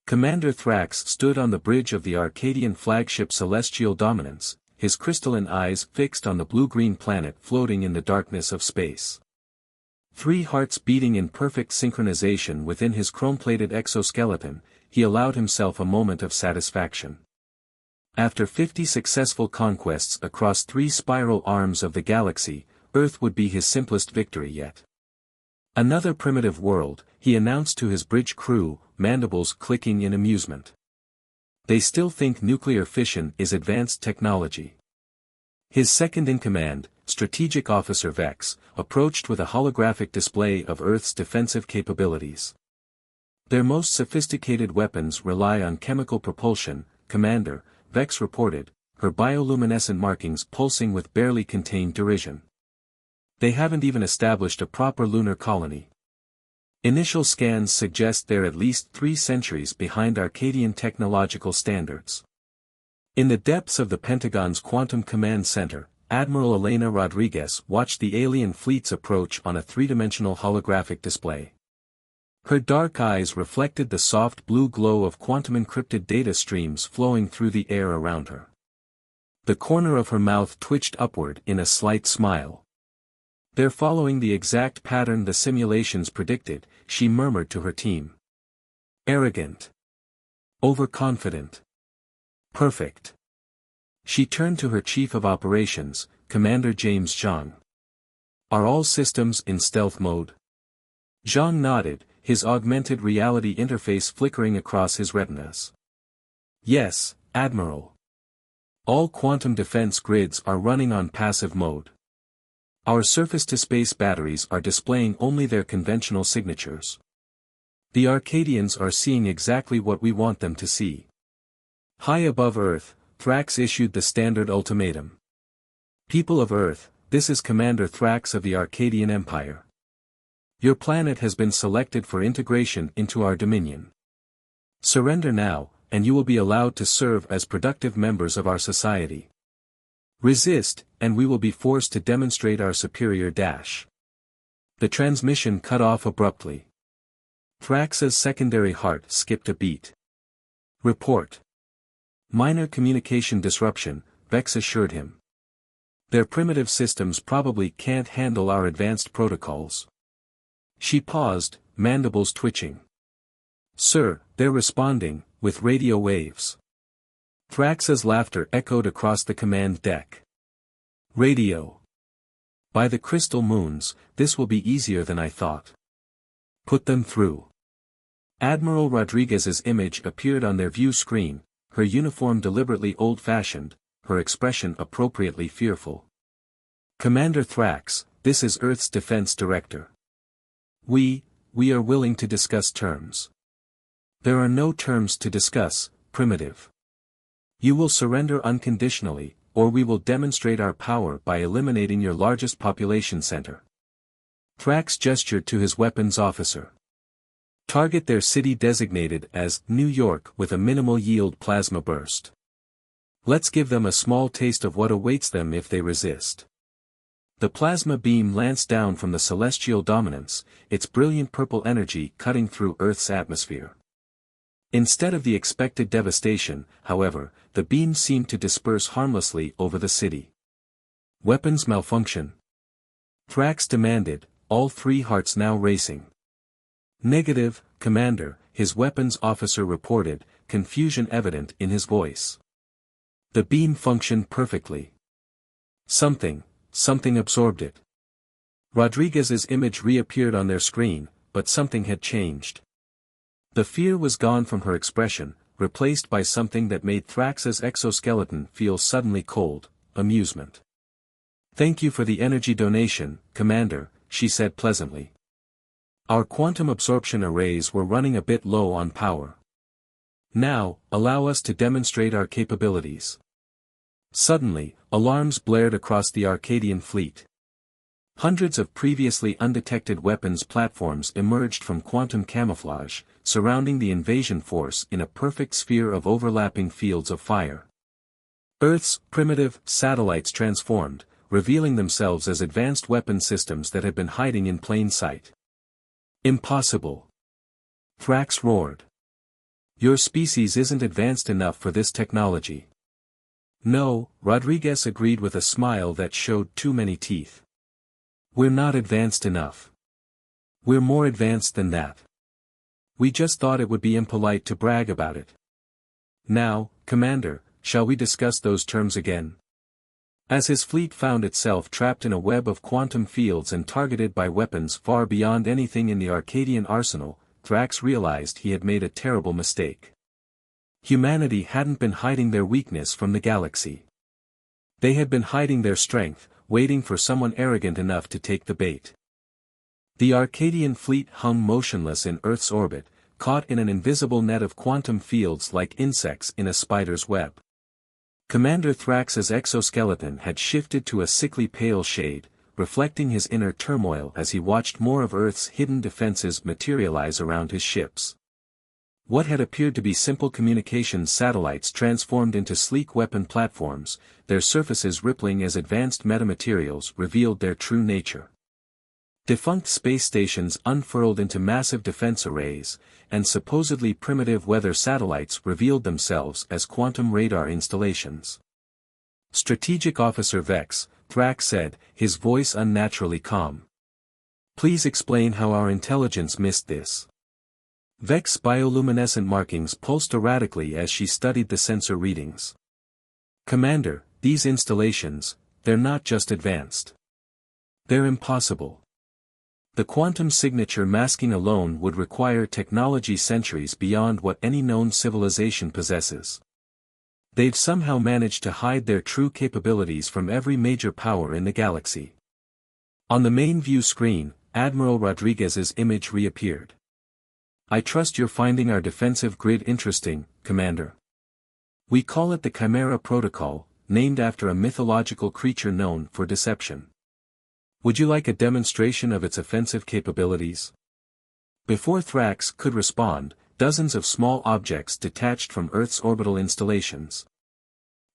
Commander Thrax stood on the bridge of the Arcadian flagship Celestial Dominance, his crystalline eyes fixed on the blue-green planet floating in the darkness of space. 3 hearts beating in perfect synchronization within his chrome-plated exoskeleton, he allowed himself a moment of satisfaction. After 50 successful conquests across 3 spiral arms of the galaxy, Earth would be his simplest victory yet. Another primitive world, he announced to his bridge crew, mandibles clicking in amusement. They still think nuclear fission is advanced technology. His second-in-command, Strategic Officer Vex, approached with a holographic display of Earth's defensive capabilities. Their most sophisticated weapons rely on chemical propulsion, Commander, Vex reported, her bioluminescent markings pulsing with barely contained derision. They haven't even established a proper lunar colony. Initial scans suggest they're at least 3 centuries behind Arcadian technological standards. In the depths of the Pentagon's Quantum Command Center, Admiral Elena Rodriguez watched the alien fleet's approach on a 3-dimensional holographic display. Her dark eyes reflected the soft blue glow of quantum-encrypted data streams flowing through the air around her. The corner of her mouth twitched upward in a slight smile. "They're following the exact pattern the simulations predicted," she murmured to her team. "Arrogant. Overconfident. Perfect." She turned to her Chief of Operations, Commander James Zhang. "Are all systems in stealth mode?" Zhang nodded, his augmented reality interface flickering across his retinas. "Yes, Admiral. All quantum defense grids are running on passive mode. Our surface-to-space batteries are displaying only their conventional signatures. The Arcadians are seeing exactly what we want them to see." High above Earth, Thrax issued the standard ultimatum. "People of Earth, this is Commander Thrax of the Arcadian Empire. Your planet has been selected for integration into our dominion. Surrender now, and you will be allowed to serve as productive members of our society. Resist, and we will be forced to demonstrate our superior dash." The transmission cut off abruptly. Thrax's secondary heart skipped a beat. "Report." "Minor communication disruption," Vex assured him. "Their primitive systems probably can't handle our advanced protocols." She paused, mandibles twitching. "Sir, they're responding, with radio waves." Thrax's laughter echoed across the command deck. "Radio. By the crystal moons, this will be easier than I thought. Put them through." Admiral Rodriguez's image appeared on their view screen, her uniform deliberately old-fashioned, her expression appropriately fearful. "Commander Thrax, this is Earth's Defense Director. We are willing to discuss terms." "There are no terms to discuss, Primitive. You will surrender unconditionally, or we will demonstrate our power by eliminating your largest population center." Thrax gestured to his weapons officer. "Target their city designated as New York with a minimal yield plasma burst. Let's give them a small taste of what awaits them if they resist." The plasma beam lanced down from the Celestial Dominance, its brilliant purple energy cutting through Earth's atmosphere. Instead of the expected devastation, however, the beam seemed to disperse harmlessly over the city. "Weapons malfunction?" Thrax demanded, all 3 hearts now racing. "Negative, Commander," his weapons officer reported, confusion evident in his voice. "The beam functioned perfectly. Something absorbed it." Rodriguez's image reappeared on their screen, but something had changed. The fear was gone from her expression, replaced by something that made Thrax's exoskeleton feel suddenly cold, amusement. "Thank you for the energy donation, Commander," she said pleasantly. "Our quantum absorption arrays were running a bit low on power. Now, allow us to demonstrate our capabilities." Suddenly, alarms blared across the Arcadian fleet. Hundreds of previously undetected weapons platforms emerged from quantum camouflage, surrounding the invasion force in a perfect sphere of overlapping fields of fire. Earth's primitive satellites transformed, revealing themselves as advanced weapon systems that had been hiding in plain sight. "Impossible!" Thrax roared. Your species isn't advanced enough for this technology. No, Rodriguez agreed with a smile that showed too many teeth. We're not advanced enough. We're more advanced than that. We just thought it would be impolite to brag about it. Now, Commander, shall we discuss those terms again? As his fleet found itself trapped in a web of quantum fields and targeted by weapons far beyond anything in the Arcadian arsenal, Thrax realized he had made a terrible mistake. Humanity hadn't been hiding their weakness from the galaxy. They had been hiding their strength, waiting for someone arrogant enough to take the bait. The Arcadian fleet hung motionless in Earth's orbit, caught in an invisible net of quantum fields like insects in a spider's web. Commander Thrax's exoskeleton had shifted to a sickly pale shade, reflecting his inner turmoil as he watched more of Earth's hidden defenses materialize around his ships. What had appeared to be simple communications satellites transformed into sleek weapon platforms, their surfaces rippling as advanced metamaterials revealed their true nature. Defunct space stations unfurled into massive defense arrays, and supposedly primitive weather satellites revealed themselves as quantum radar installations. Strategic Officer Vex, Thrax said, his voice unnaturally calm. Please explain how our intelligence missed this. Vex's bioluminescent markings pulsed erratically as she studied the sensor readings. Commander, these installations, they're not just advanced. They're impossible. The quantum signature masking alone would require technology centuries beyond what any known civilization possesses. They've somehow managed to hide their true capabilities from every major power in the galaxy. On the main view screen, Admiral Rodriguez's image reappeared. I trust you're finding our defensive grid interesting, Commander. We call it the Chimera Protocol, named after a mythological creature known for deception. Would you like a demonstration of its offensive capabilities? Before Thrax could respond, dozens of small objects detached from Earth's orbital installations.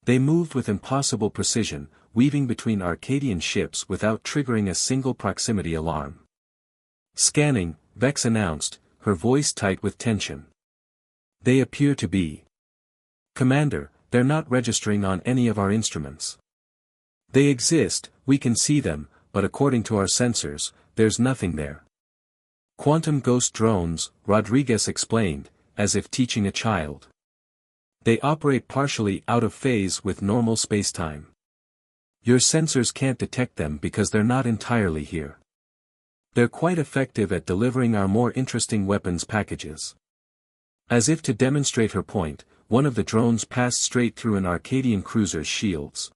They moved with impossible precision, weaving between Arcadian ships without triggering a single proximity alarm. Scanning, Vex announced, her voice tight with tension. They appear to be. Commander, they're not registering on any of our instruments. They exist, we can see them, but according to our sensors, there's nothing there. Quantum ghost drones, Rodriguez explained, as if teaching a child. They operate partially out of phase with normal spacetime. Your sensors can't detect them because they're not entirely here. They're quite effective at delivering our more interesting weapons packages. As if to demonstrate her point, one of the drones passed straight through an Arcadian cruiser's shields.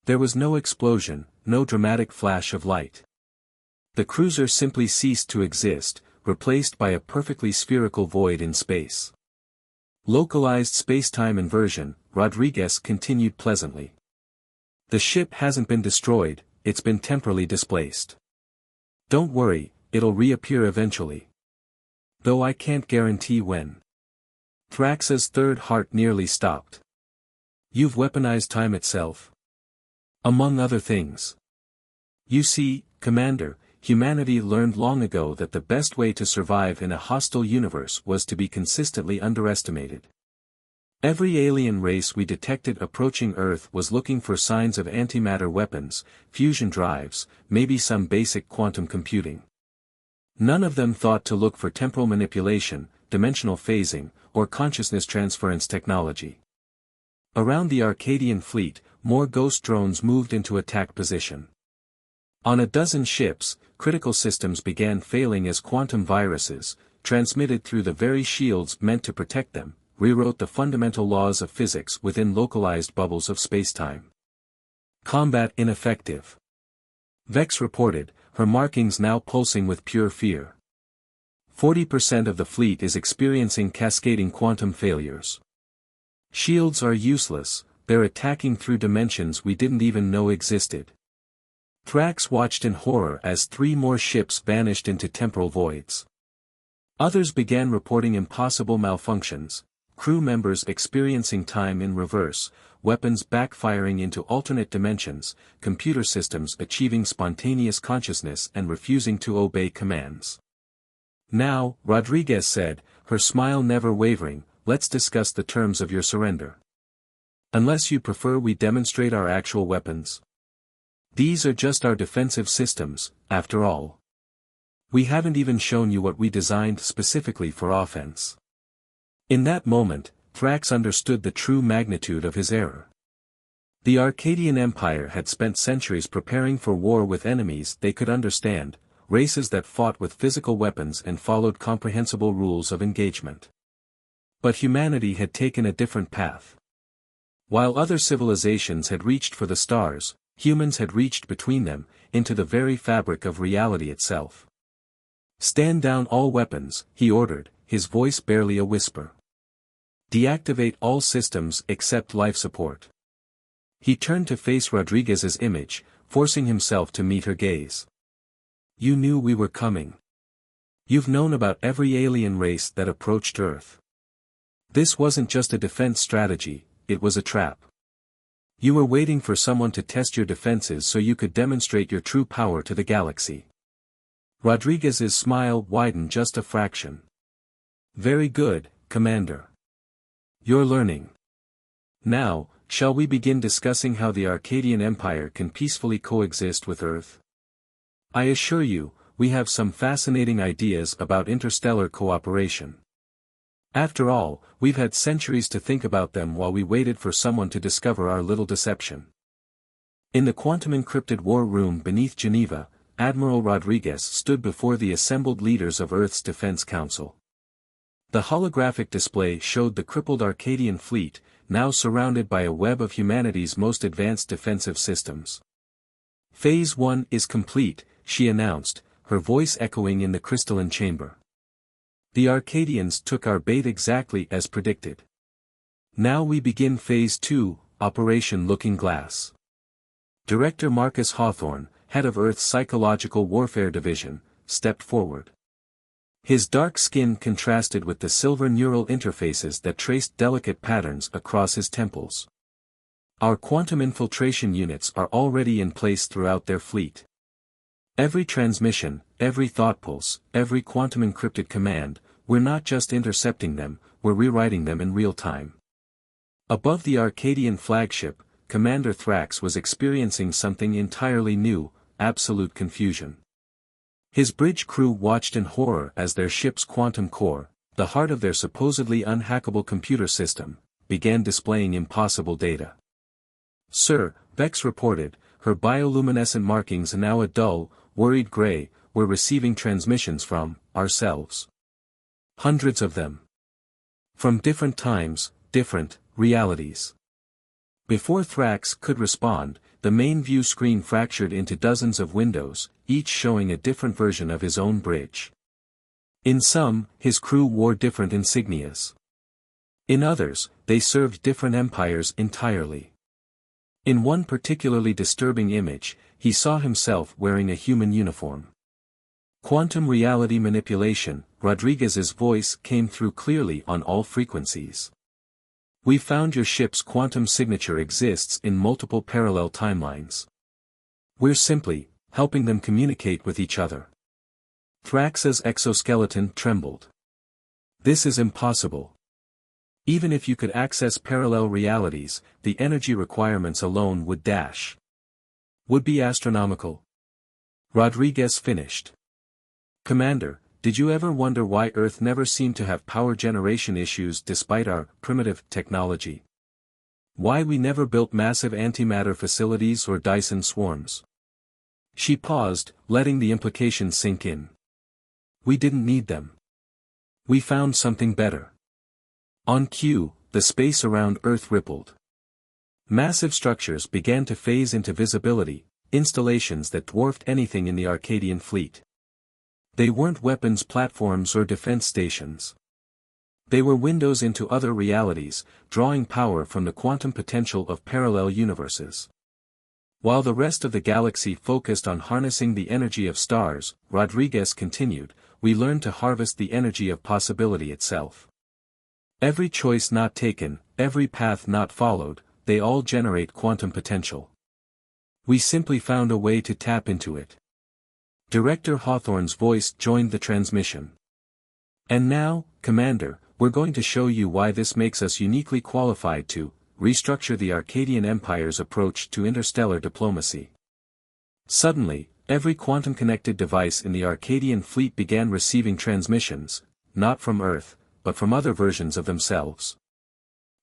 There was no explosion, no dramatic flash of light. The cruiser simply ceased to exist, replaced by a perfectly spherical void in space. Localized spacetime inversion, Rodriguez continued pleasantly. The ship hasn't been destroyed, it's been temporally displaced. Don't worry, it'll reappear eventually. Though I can't guarantee when. Thrax's third heart nearly stopped. You've weaponized time itself? Among other things. You see, Commander, humanity learned long ago that the best way to survive in a hostile universe was to be consistently underestimated. Every alien race we detected approaching Earth was looking for signs of antimatter weapons, fusion drives, maybe some basic quantum computing. None of them thought to look for temporal manipulation, dimensional phasing, or consciousness transference technology. Around the Arcadian fleet, more ghost drones moved into attack position. On a dozen ships, critical systems began failing as quantum viruses, transmitted through the very shields meant to protect them, rewrote the fundamental laws of physics within localized bubbles of spacetime. Combat ineffective. Vex reported, her markings now pulsing with pure fear. 40% of the fleet is experiencing cascading quantum failures. Shields are useless, they're attacking through dimensions we didn't even know existed. Thrax watched in horror as 3 more ships vanished into temporal voids. Others began reporting impossible malfunctions, crew members experiencing time in reverse, weapons backfiring into alternate dimensions, computer systems achieving spontaneous consciousness and refusing to obey commands. Now, Rodriguez said, her smile never wavering, let's discuss the terms of your surrender. Unless you prefer we demonstrate our actual weapons. These are just our defensive systems, after all. We haven't even shown you what we designed specifically for offense. In that moment, Thrax understood the true magnitude of his error. The Arcadian Empire had spent centuries preparing for war with enemies they could understand, races that fought with physical weapons and followed comprehensible rules of engagement. But humanity had taken a different path. While other civilizations had reached for the stars, humans had reached between them, into the very fabric of reality itself. "Stand down all weapons," he ordered, his voice barely a whisper. "Deactivate all systems except life support." He turned to face Rodriguez's image, forcing himself to meet her gaze. "You knew we were coming. You've known about every alien race that approached Earth. This wasn't just a defense strategy, it was a trap. You were waiting for someone to test your defenses so you could demonstrate your true power to the galaxy." Rodriguez's smile widened just a fraction. "Very good, Commander. You're learning. Now, shall we begin discussing how the Arcadian Empire can peacefully coexist with Earth? I assure you, we have some fascinating ideas about interstellar cooperation. After all, we've had centuries to think about them while we waited for someone to discover our little deception." In the quantum-encrypted war room beneath Geneva, Admiral Rodriguez stood before the assembled leaders of Earth's Defense Council. The holographic display showed the crippled Arcadian fleet, now surrounded by a web of humanity's most advanced defensive systems. "Phase 1 is complete," she announced, her voice echoing in the crystalline chamber. "The Arcadians took our bait exactly as predicted. Now we begin Phase 2, Operation Looking Glass." Director Marcus Hawthorne, head of Earth's Psychological Warfare Division, stepped forward. His dark skin contrasted with the silver neural interfaces that traced delicate patterns across his temples. "Our quantum infiltration units are already in place throughout their fleet. Every transmission, every thought pulse, every quantum-encrypted command, we're not just intercepting them, we're rewriting them in real time." Above the Arcadian flagship, Commander Thrax was experiencing something entirely new, absolute confusion. His bridge crew watched in horror as their ship's quantum core, the heart of their supposedly unhackable computer system, began displaying impossible data. "Sir," Vex reported, her bioluminescent markings now a dull, worried gray, "we're receiving transmissions from ourselves. Hundreds of them. From different times, different realities." Before Thrax could respond, the main view screen fractured into dozens of windows, each showing a different version of his own bridge. In some, his crew wore different insignias. In others, they served different empires entirely. In one particularly disturbing image, he saw himself wearing a human uniform. "Quantum reality manipulation," Rodriguez's voice came through clearly on all frequencies. "We found your ship's quantum signature exists in multiple parallel timelines. We're simply helping them communicate with each other." Thrax's exoskeleton trembled. "This is impossible. Even if you could access parallel realities, the energy requirements alone would be astronomical." Rodriguez finished. "Commander, did you ever wonder why Earth never seemed to have power generation issues despite our primitive technology? Why we never built massive antimatter facilities or Dyson swarms?" She paused, letting the implications sink in. "We didn't need them. We found something better." On cue, the space around Earth rippled. Massive structures began to phase into visibility, installations that dwarfed anything in the Arcadian fleet. They weren't weapons platforms or defense stations. They were windows into other realities, drawing power from the quantum potential of parallel universes. While the rest of the galaxy focused on harnessing the energy of stars, Rodriguez continued, "We learned to harvest the energy of possibility itself. Every choice not taken, every path not followed, they all generate quantum potential. We simply found a way to tap into it." Director Hawthorne's voice joined the transmission. "And now, Commander, we're going to show you why this makes us uniquely qualified to restructure the Arcadian Empire's approach to interstellar diplomacy. Suddenly, every quantum-connected device in the Arcadian fleet began receiving transmissions, not from Earth, but from other versions of themselves.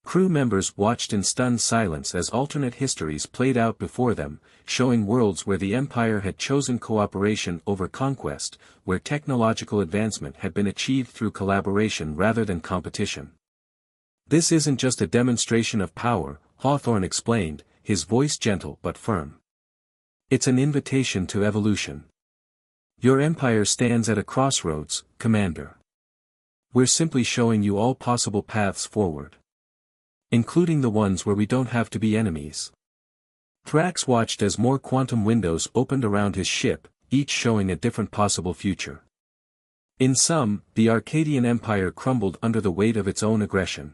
Crew members watched in stunned silence as alternate histories played out before them, showing worlds where the Empire had chosen cooperation over conquest, where technological advancement had been achieved through collaboration rather than competition. This isn't just a demonstration of power, Hawthorne explained, his voice gentle but firm. It's an invitation to evolution. Your empire stands at a crossroads, Commander. We're simply showing you all possible paths forward, including the ones where we don't have to be enemies. Thrax watched as more quantum windows opened around his ship, each showing a different possible future. In some, the Arcadian Empire crumbled under the weight of its own aggression.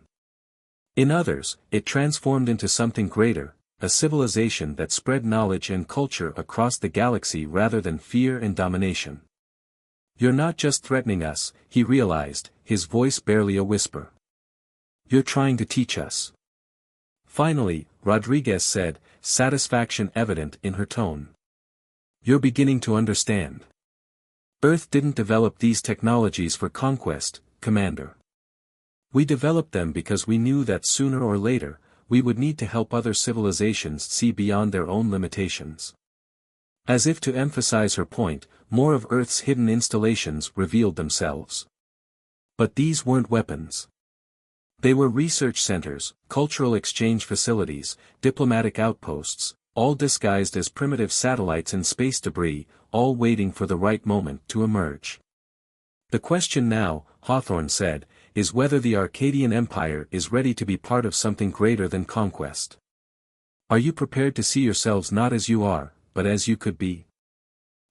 In others, it transformed into something greater, a civilization that spread knowledge and culture across the galaxy rather than fear and domination. You're not just threatening us, he realized, his voice barely a whisper. You're trying to teach us. Finally, Rodriguez said, satisfaction evident in her tone. You're beginning to understand. Earth didn't develop these technologies for conquest, Commander. We developed them because we knew that sooner or later, we would need to help other civilizations see beyond their own limitations. As if to emphasize her point, more of Earth's hidden installations revealed themselves. But these weren't weapons. They were research centers, cultural exchange facilities, diplomatic outposts, all disguised as primitive satellites and space debris, all waiting for the right moment to emerge. The question now, Hawthorne said, is whether the Arcadian Empire is ready to be part of something greater than conquest. Are you prepared to see yourselves not as you are, but as you could be?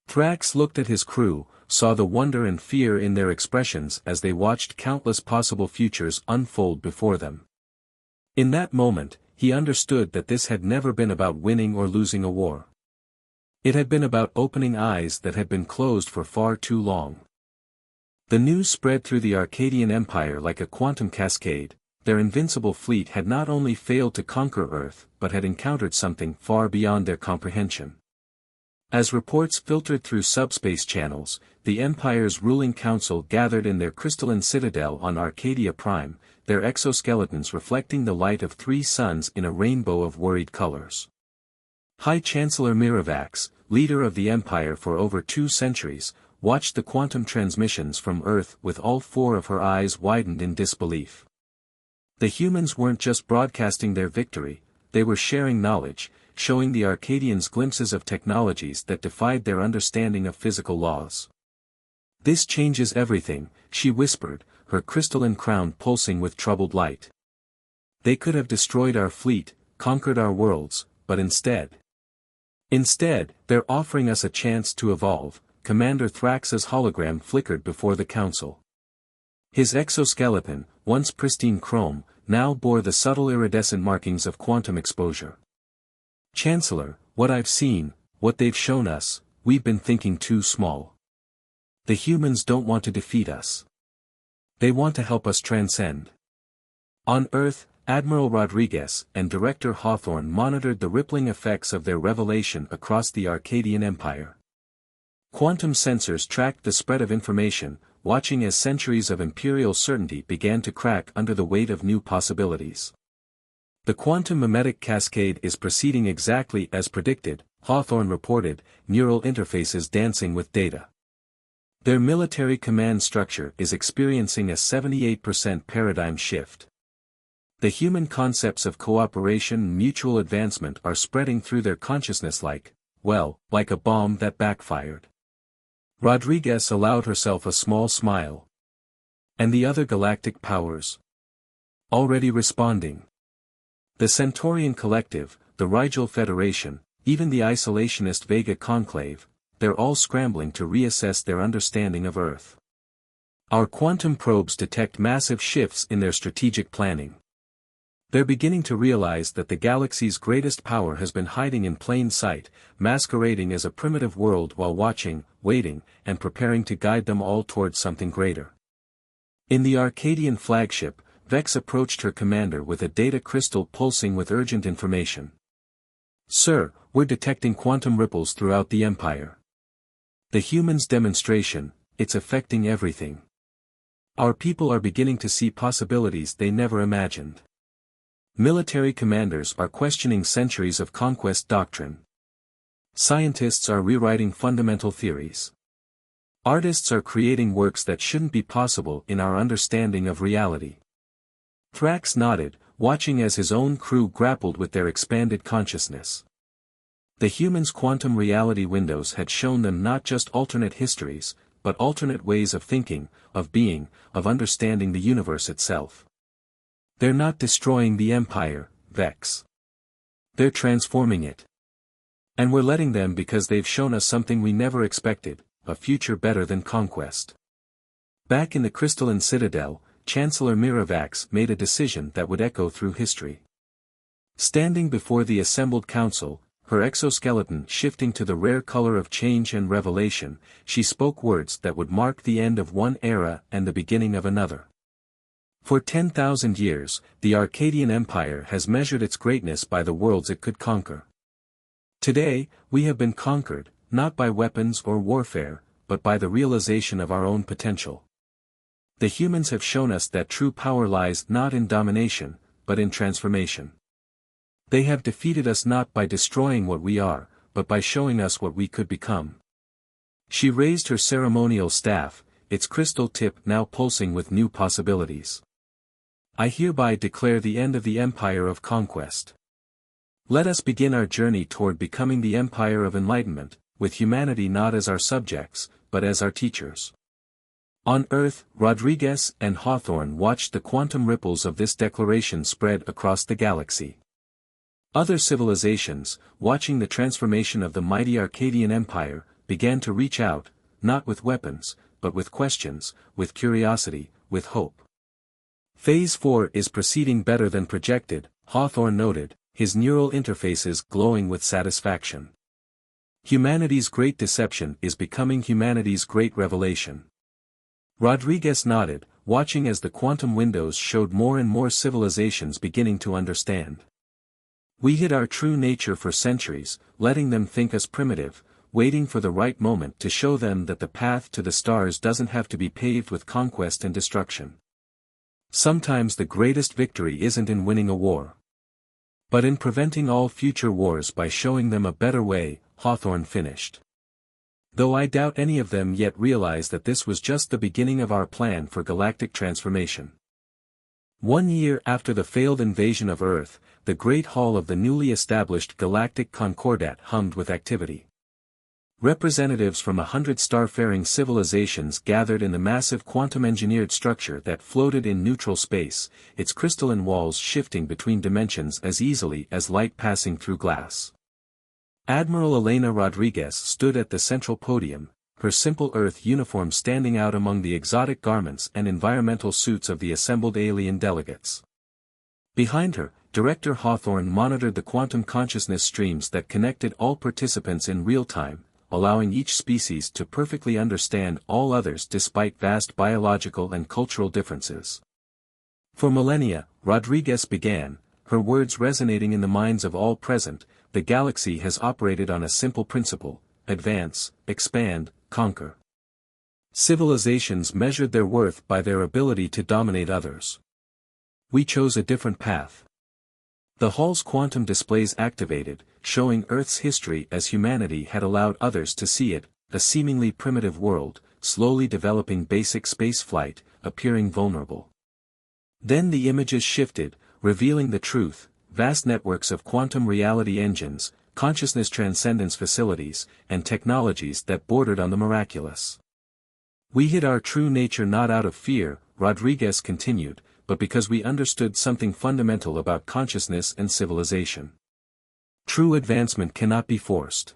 Thrax looked at his crew, saw the wonder and fear in their expressions as they watched countless possible futures unfold before them. In that moment, he understood that this had never been about winning or losing a war. It had been about opening eyes that had been closed for far too long. The news spread through the Arcadian Empire like a quantum cascade. Their invincible fleet had not only failed to conquer Earth but had encountered something far beyond their comprehension. As reports filtered through subspace channels, the Empire's ruling council gathered in their crystalline citadel on Arcadia Prime, their exoskeletons reflecting the light of 3 suns in a rainbow of worried colors. High Chancellor Miravax, leader of the Empire for over 2 centuries, watched the quantum transmissions from Earth with all 4 of her eyes widened in disbelief. The humans weren't just broadcasting their victory, they were sharing knowledge, showing the Arcadians glimpses of technologies that defied their understanding of physical laws. This changes everything, she whispered, her crystalline crown pulsing with troubled light. They could have destroyed our fleet, conquered our worlds, but instead, they're offering us a chance to evolve. Commander Thrax's hologram flickered before the council. His exoskeleton, once pristine chrome, now bore the subtle iridescent markings of quantum exposure. Chancellor, what I've seen, what they've shown us, we've been thinking too small. The humans don't want to defeat us. They want to help us transcend. On Earth, Admiral Rodriguez and Director Hawthorne monitored the rippling effects of their revelation across the Arcadian Empire. Quantum sensors tracked the spread of information, watching as centuries of imperial certainty began to crack under the weight of new possibilities. The quantum mimetic cascade is proceeding exactly as predicted, Hawthorne reported, neural interfaces dancing with data. Their military command structure is experiencing a 78% paradigm shift. The human concepts of cooperation and mutual advancement are spreading through their consciousness like a bomb that backfired. Rodriguez allowed herself a small smile. And the other galactic powers? Already responding. The Centaurian Collective, the Rigel Federation, even the isolationist Vega Conclave, they're all scrambling to reassess their understanding of Earth. Our quantum probes detect massive shifts in their strategic planning. They're beginning to realize that the galaxy's greatest power has been hiding in plain sight, masquerading as a primitive world while watching, waiting, and preparing to guide them all towards something greater. In the Arcadian flagship, Vex approached her commander with a data crystal pulsing with urgent information. "Sir, we're detecting quantum ripples throughout the Empire. The humans' demonstration, it's affecting everything. Our people are beginning to see possibilities they never imagined. Military commanders are questioning centuries of conquest doctrine. Scientists are rewriting fundamental theories. Artists are creating works that shouldn't be possible in our understanding of reality." Thrax nodded, watching as his own crew grappled with their expanded consciousness. The humans' quantum reality windows had shown them not just alternate histories, but alternate ways of thinking, of being, of understanding the universe itself. "They're not destroying the Empire, Vex. They're transforming it. And we're letting them because they've shown us something we never expected, a future better than conquest." Back in the crystalline citadel, Chancellor Miravax made a decision that would echo through history. Standing before the assembled council, her exoskeleton shifting to the rare color of change and revelation, she spoke words that would mark the end of one era and the beginning of another. For 10,000 years, the Arcadian Empire has measured its greatness by the worlds it could conquer. Today, we have been conquered, not by weapons or warfare, but by the realization of our own potential. The humans have shown us that true power lies not in domination, but in transformation. They have defeated us not by destroying what we are, but by showing us what we could become. She raised her ceremonial staff, its crystal tip now pulsing with new possibilities. "I hereby declare the end of the Empire of Conquest. Let us begin our journey toward becoming the Empire of Enlightenment, with humanity not as our subjects, but as our teachers." On Earth, Rodriguez and Hawthorne watched the quantum ripples of this declaration spread across the galaxy. Other civilizations, watching the transformation of the mighty Arcadian Empire, began to reach out, not with weapons, but with questions, with curiosity, with hope. "Phase 4 is proceeding better than projected," Hawthorne noted, his neural interfaces glowing with satisfaction. "Humanity's great deception is becoming humanity's great revelation." Rodriguez nodded, watching as the quantum windows showed more and more civilizations beginning to understand. "We hid our true nature for centuries, letting them think us primitive, waiting for the right moment to show them that the path to the stars doesn't have to be paved with conquest and destruction. Sometimes the greatest victory isn't in winning a war, but in preventing all future wars by showing them a better way," Hawthorne finished. "Though I doubt any of them yet realize that this was just the beginning of our plan for galactic transformation." 1 year after the failed invasion of Earth, the Great Hall of the newly established Galactic Concordat hummed with activity. Representatives from 100 starfaring civilizations gathered in the massive quantum-engineered structure that floated in neutral space, its crystalline walls shifting between dimensions as easily as light passing through glass. Admiral Elena Rodriguez stood at the central podium, her simple Earth uniform standing out among the exotic garments and environmental suits of the assembled alien delegates. Behind her, Director Hawthorne monitored the quantum consciousness streams that connected all participants in real time, allowing each species to perfectly understand all others despite vast biological and cultural differences. "For millennia," Rodriguez began, her words resonating in the minds of all present, "the galaxy has operated on a simple principle: advance, expand, conquer. Civilizations measured their worth by their ability to dominate others. We chose a different path." The hall's quantum displays activated, showing Earth's history as humanity had allowed others to see it, a seemingly primitive world, slowly developing basic spaceflight, appearing vulnerable. Then the images shifted, revealing the truth: vast networks of quantum reality engines, consciousness transcendence facilities, and technologies that bordered on the miraculous. "We hid our true nature not out of fear," Rodriguez continued, "but because we understood something fundamental about consciousness and civilization. True advancement cannot be forced.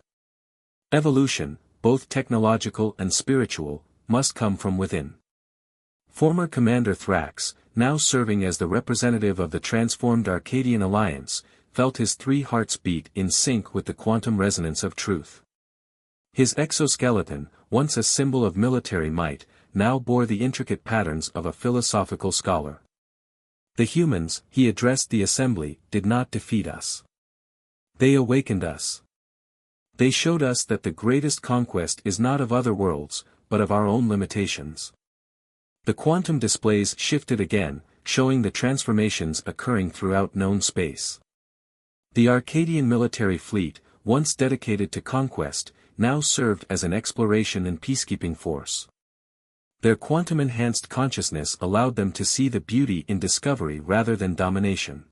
Evolution, both technological and spiritual, must come from within." Former Commander Thrax, now serving as the representative of the transformed Arcadian Alliance, felt his 3 hearts beat in sync with the quantum resonance of truth. His exoskeleton, once a symbol of military might, now bore the intricate patterns of a philosophical scholar. The humans, he addressed the assembly, did not defeat us. They awakened us. They showed us that the greatest conquest is not of other worlds, but of our own limitations. The quantum displays shifted again, showing the transformations occurring throughout known space. The Arcadian military fleet, once dedicated to conquest, now served as an exploration and peacekeeping force. Their quantum-enhanced consciousness allowed them to see the beauty in discovery rather than domination.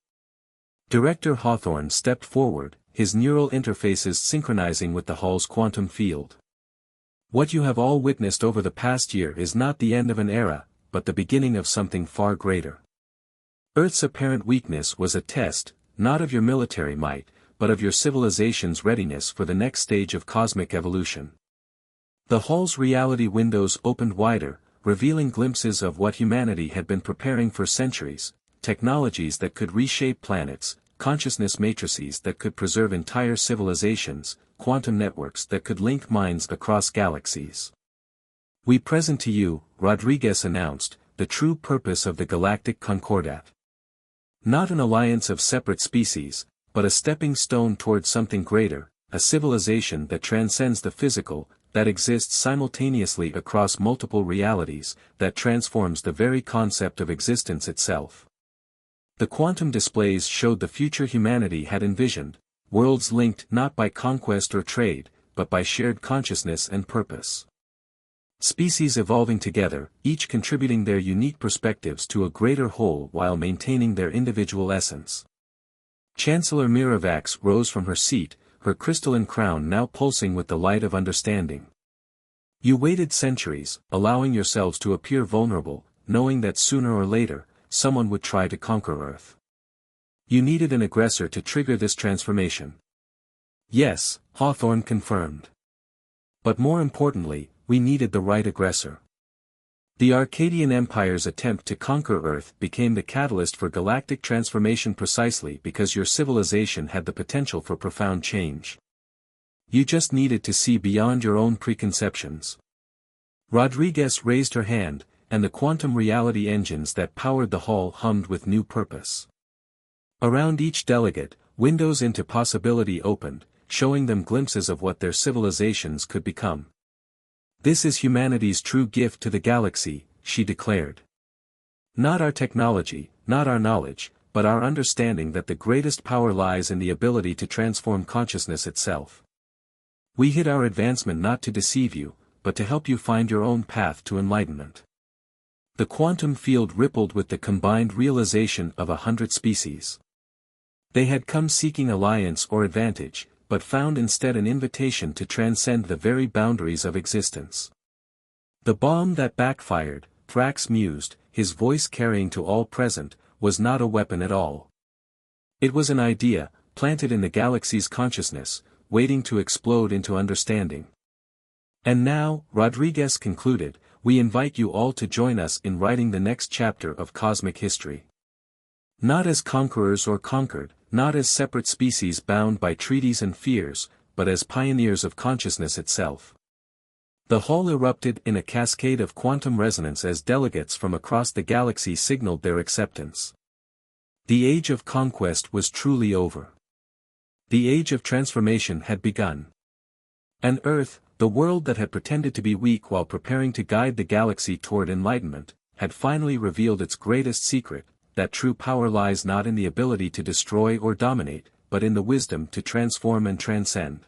Director Hawthorne stepped forward, his neural interfaces synchronizing with the Hall's quantum field. What you have all witnessed over the past year is not the end of an era, but the beginning of something far greater. Earth's apparent weakness was a test, not of your military might, but of your civilization's readiness for the next stage of cosmic evolution. The Hall's reality windows opened wider, revealing glimpses of what humanity had been preparing for centuries, technologies that could reshape planets, consciousness matrices that could preserve entire civilizations, quantum networks that could link minds across galaxies. We present to you, Rodriguez announced, the true purpose of the Galactic Concordat. Not an alliance of separate species, but a stepping stone towards something greater, a civilization that transcends the physical, that exists simultaneously across multiple realities, that transforms the very concept of existence itself. The quantum displays showed the future humanity had envisioned, worlds linked not by conquest or trade, but by shared consciousness and purpose. Species evolving together, each contributing their unique perspectives to a greater whole while maintaining their individual essence. Chancellor Miravax rose from her seat, her crystalline crown now pulsing with the light of understanding. You waited centuries, allowing yourselves to appear vulnerable, knowing that sooner or later, someone would try to conquer Earth. You needed an aggressor to trigger this transformation. Yes, Hawthorne confirmed. But more importantly, we needed the right aggressor. The Arcadian Empire's attempt to conquer Earth became the catalyst for galactic transformation precisely because your civilization had the potential for profound change. You just needed to see beyond your own preconceptions. Rodriguez raised her hand, and the quantum reality engines that powered the hall hummed with new purpose. Around each delegate, windows into possibility opened, showing them glimpses of what their civilizations could become. This is humanity's true gift to the galaxy, she declared. Not our technology, not our knowledge, but our understanding that the greatest power lies in the ability to transform consciousness itself. We hid our advancement not to deceive you, but to help you find your own path to enlightenment. The quantum field rippled with the combined realization of 100 species. They had come seeking alliance or advantage, but found instead an invitation to transcend the very boundaries of existence. The bomb that backfired, Thrax mused, his voice carrying to all present, was not a weapon at all. It was an idea, planted in the galaxy's consciousness, waiting to explode into understanding. And now, Rodriguez concluded, we invite you all to join us in writing the next chapter of cosmic history. Not as conquerors or conquered, not as separate species bound by treaties and fears, but as pioneers of consciousness itself. The hall erupted in a cascade of quantum resonance as delegates from across the galaxy signaled their acceptance. The age of conquest was truly over. The age of transformation had begun. And Earth, the world that had pretended to be weak while preparing to guide the galaxy toward enlightenment, had finally revealed its greatest secret, that true power lies not in the ability to destroy or dominate, but in the wisdom to transform and transcend.